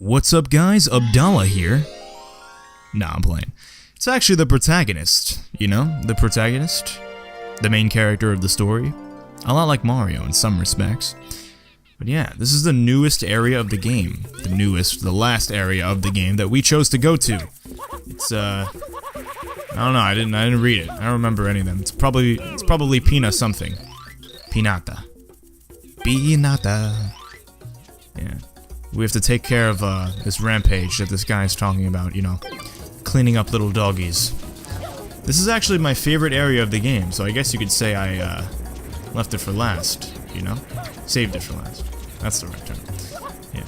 What's up guys, Abdallah here. Nah, I'm playing. It's actually the protagonist, you know? The protagonist. The main character of the story. A lot like Mario in some respects. But yeah, this is the newest area of the game. The last area of the game that we chose to go to. It's, I don't know, I didn't read it. I don't remember any of them. It's probably Pina something. Pinata. Pinata. Yeah. We have to take care of, this rampage that this guy is talking about, you know. Cleaning up little doggies. This is actually my favorite area of the game, so I guess you could say I, left it for last, you know? Saved it for last. That's the right term. Yeah.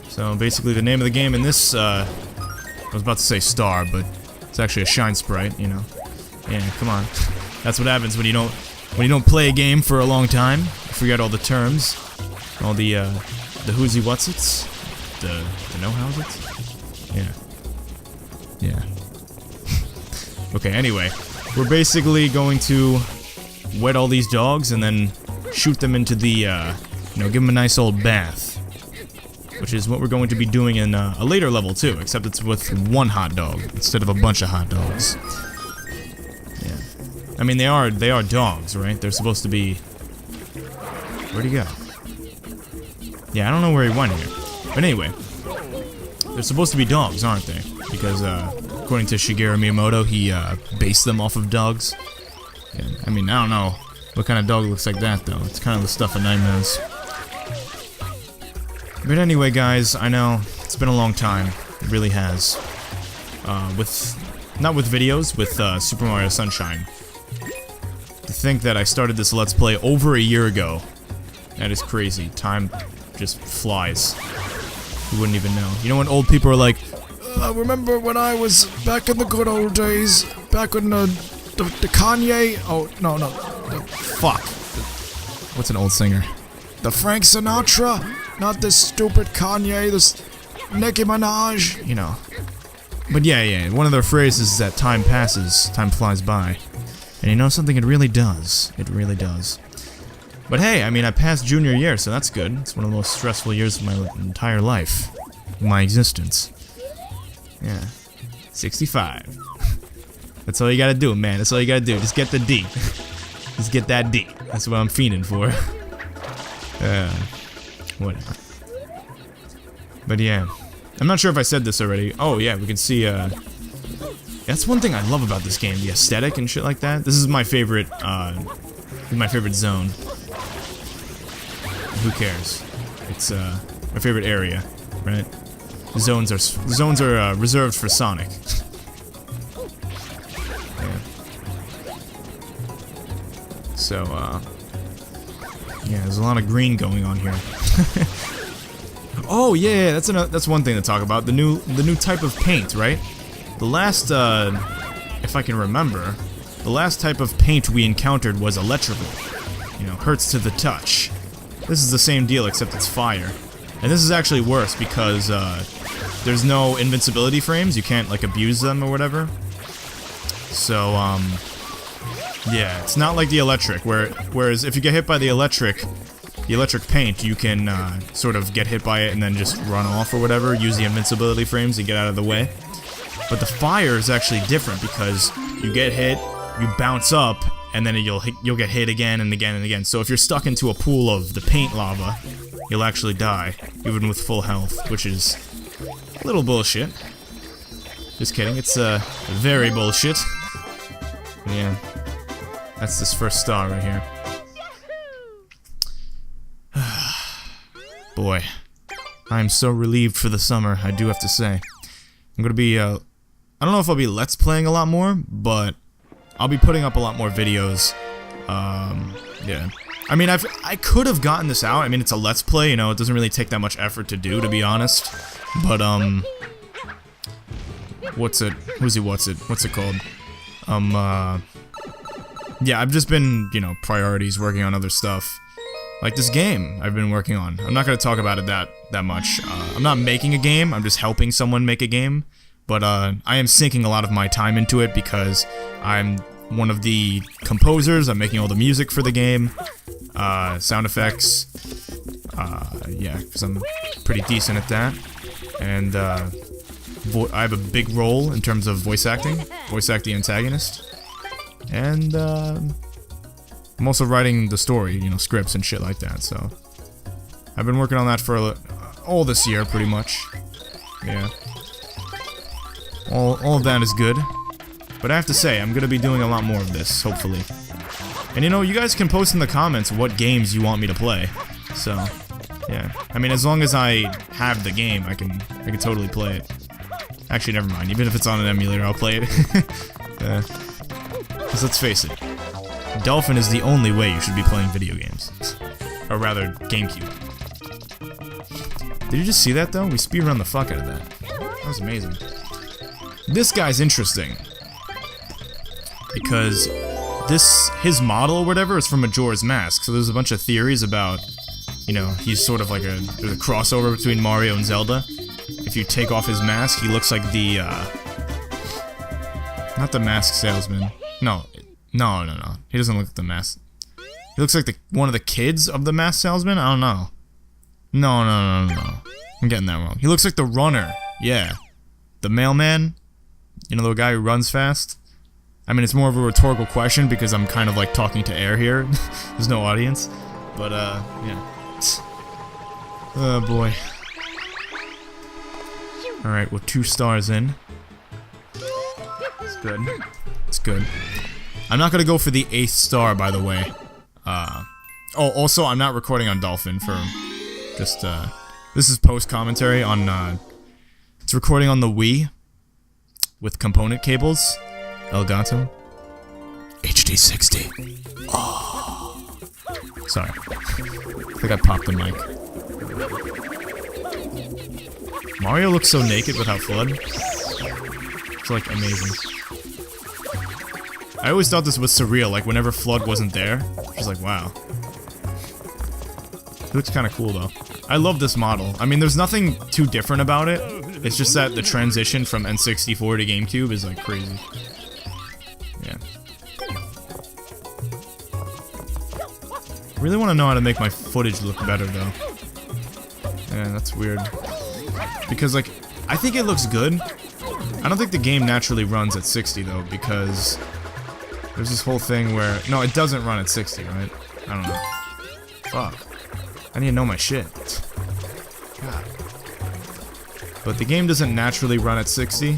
So, basically the name of the game in this, I was about to say star, but it's actually a shine sprite, you know? Yeah, come on. That's what happens when you don't play a game for a long time. You forget all the terms. All the who's-y what's-its? The know-how's-its? Yeah. Yeah. Okay, anyway. We're basically going to wet all these dogs and then shoot them into the, you know, give them a nice old bath. Which is what we're going to be doing in a later level, too, except it's with one hot dog instead of a bunch of hot dogs. Yeah. I mean, they are dogs, right? They're supposed to be... Where'd he go? Yeah, I don't know where he went here. But anyway, they're supposed to be dogs, aren't they? Because, according to Shigeru Miyamoto, he, based them off of dogs. Yeah, I mean, I don't know what kind of dog looks like that, though. It's kind of the stuff of nightmares. But anyway, guys, I know, it's been a long time. It really has. Not with videos, with, Super Mario Sunshine. To think that I started this Let's Play over a year ago. That is crazy. Time just flies. You wouldn't even know. You know when old people are like, I remember when I was back in the good old days, back when the Kanye, oh, no, fuck. What's an old singer? The Frank Sinatra, not this stupid Kanye, this Nicki Minaj, you know. But yeah, one of their phrases is that time passes, time flies by. And you know something, it really does. It really does. But hey, I mean, I passed junior year, so that's good. It's one of the most stressful years of my entire life. My existence. Yeah. 65. That's all you gotta do, man. That's all you gotta do. Just get the D. Just get that D. That's what I'm fiending for. Whatever. But yeah. I'm not sure if I said this already. Oh yeah, we can see, that's one thing I love about this game, the aesthetic and shit like that. This is my favorite zone. Who cares? It's my favorite area, right? The zones are reserved for Sonic. Yeah. So yeah, there's a lot of green going on here. Oh yeah, that's one thing to talk about. The new type of paint, right? The last if I can remember, the last type of paint we encountered was electrical. You know, hurts to the touch. This is the same deal, except it's fire. And this is actually worse because, there's no invincibility frames, you can't, like, abuse them or whatever. So, yeah, it's not like the electric, whereas if you get hit by the electric paint, you can, sort of get hit by it and then just run off or whatever, use the invincibility frames to get out of the way. But the fire is actually different because you get hit, you bounce up, and then you'll get hit again and again and again. So if you're stuck into a pool of the paint lava, you'll actually die, even with full health, which is a little bullshit. Just kidding, it's very bullshit. Yeah, that's this first star right here. Boy, I'm so relieved for the summer, I do have to say. I'm gonna be, I don't know if I'll be Let's Playing a lot more, but I'll be putting up a lot more videos. Yeah. I mean, I could have gotten this out. I mean, it's a Let's Play, you know, it doesn't really take that much effort to do, to be honest. But, what's it called? Yeah, I've just been, you know, priorities, working on other stuff. Like this game I've been working on. I'm not gonna talk about it that much. I'm not making a game, I'm just helping someone make a game. But, I am sinking a lot of my time into it because I'm one of the composers. I'm making all the music for the game, sound effects, yeah, because I'm pretty decent at that. And I have a big role in terms of voice acting. Voice act the antagonist. And I'm also writing the story, you know, scripts and shit like that, so I've been working on that for all this year, pretty much. Yeah. All of that is good. But I have to say, I'm gonna be doing a lot more of this, hopefully. And you know, you guys can post in the comments what games you want me to play. So, yeah. I mean, as long as I have the game, I can totally play it. Actually, never mind. Even if it's on an emulator, I'll play it. Because let's face it, Dolphin is the only way you should be playing video games. Or rather, GameCube. Did you just see that, though? We speedrun the fuck out of that. That was amazing. This guy's interesting. Because his model or whatever is from Majora's Mask, so there's a bunch of theories about, you know, he's sort of like there's a crossover between Mario and Zelda. If you take off his mask, he looks like the, not the mask salesman. No. He doesn't look like the mask. He looks like one of the kids of the mask salesman? I don't know. No. I'm getting that wrong. He looks like the runner. Yeah. The mailman. You know, the guy who runs fast? I mean, it's more of a rhetorical question because I'm kind of like talking to air here. There's no audience. But, yeah. Oh, boy. Alright, we're 2 stars in. It's good. It's good. I'm not gonna go for the 8th star, by the way. Oh, also, I'm not recording on Dolphin for just, this is post-commentary on, it's recording on the Wii with component cables. Elgato. HD 60. Oh. Sorry. I think I popped the mic. Mario looks so naked without FLUDD. It's like amazing. I always thought this was surreal, like whenever FLUDD wasn't there. I was like, wow. It looks kind of cool though. I love this model. I mean, there's nothing too different about it. It's just that the transition from N64 to GameCube is like crazy. Yeah. I really want to know how to make my footage look better though. Yeah, that's weird. Because like, I think it looks good. I don't think the game naturally runs at 60 though, because there's this whole thing where... No, it doesn't run at 60, right? I don't know. Fuck. I need to know my shit. God. But the game doesn't naturally run at 60.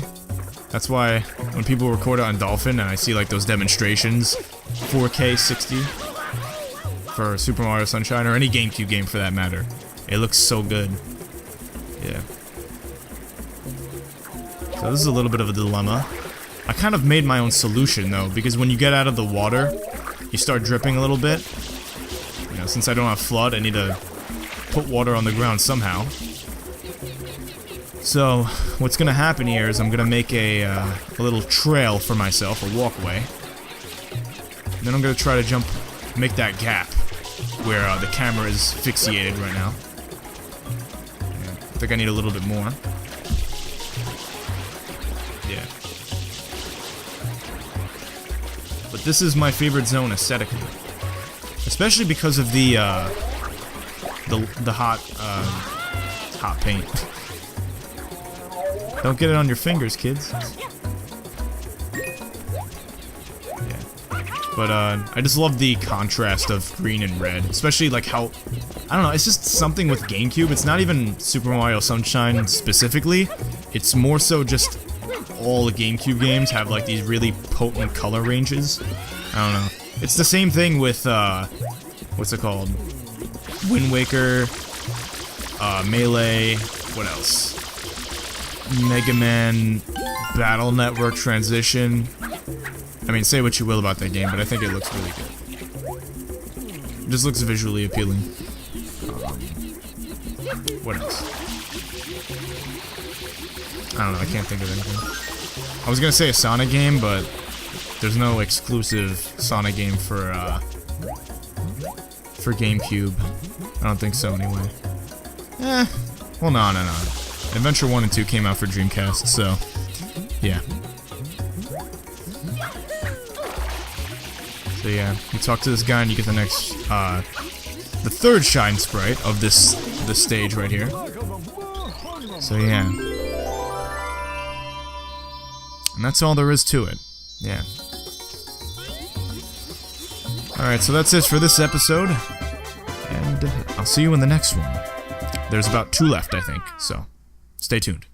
That's why when people record it on Dolphin and I see like those demonstrations, 4K 60 for Super Mario Sunshine or any GameCube game for that matter, it looks so good. Yeah. So this is a little bit of a dilemma. I kind of made my own solution though, because when you get out of the water, you start dripping a little bit. You know, since I don't have FLUDD, I need to put water on the ground somehow. So, what's gonna happen here is I'm gonna make a little trail for myself, a walkway. And then I'm gonna try to make that gap where the camera is fixated right now. Yeah, I think I need a little bit more. Yeah. But this is my favorite zone aesthetically. Especially because of the hot paint. Don't get it on your fingers, kids. Yeah. But, I just love the contrast of green and red. Especially, like, how... I don't know, it's just something with GameCube. It's not even Super Mario Sunshine specifically. It's more so just all the GameCube games have, like, these really potent color ranges. I don't know. It's the same thing with, what's it called? Wind Waker, Melee, what else? Mega Man, Battle Network Transition. I mean, say what you will about that game, but I think it looks really good. It just looks visually appealing. What else? I don't know, I can't think of anything. I was gonna say a Sonic game, but there's no exclusive Sonic game for GameCube. I don't think so, anyway. Well, no. Adventure 1 and 2 came out for Dreamcast, so, yeah. So yeah, you talk to this guy and you get the next, the third Shine Sprite of this stage right here. So yeah. And that's all there is to it. Yeah. Alright, so that's it for this episode. And I'll see you in the next one. There's about 2 left, I think, so stay tuned.